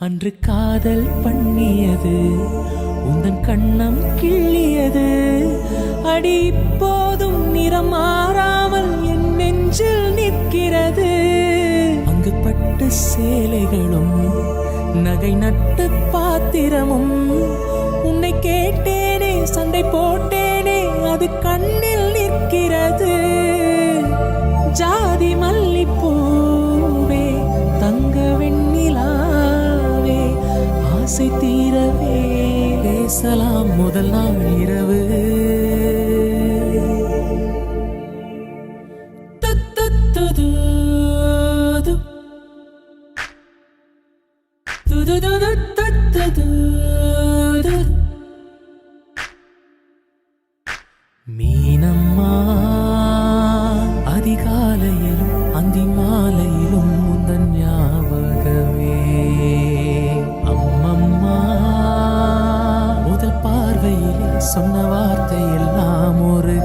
அன்று காதல் பண்ணியது உந்தன் கண்ணம் கிள்ளியது அடி இப்போதும் நிறம் மாறாமல் என் நெஞ்சில் நிற்கிறது. அங்கு பட்டு சேலைகளும் நகை நட்டு பாத்திரமும் உன்னை கேட்டேனே சண்டை போட்டேனே அது கண்ணில் நிற்கிறது. ஜாதி மல்லிப்பூவே தங்க வெண்ணிலாவே ஆசை தீரவே பேசலாம் முதல் நாள் இரவு. மீனம்மா அதிகாலையிலும் அந்தி மாலையிலும் முந்தன் ஞாபகமே. அம்மம்மா முதல் பார்வையில் சொன்ன வார்த்தையெல்லாம் ஒரு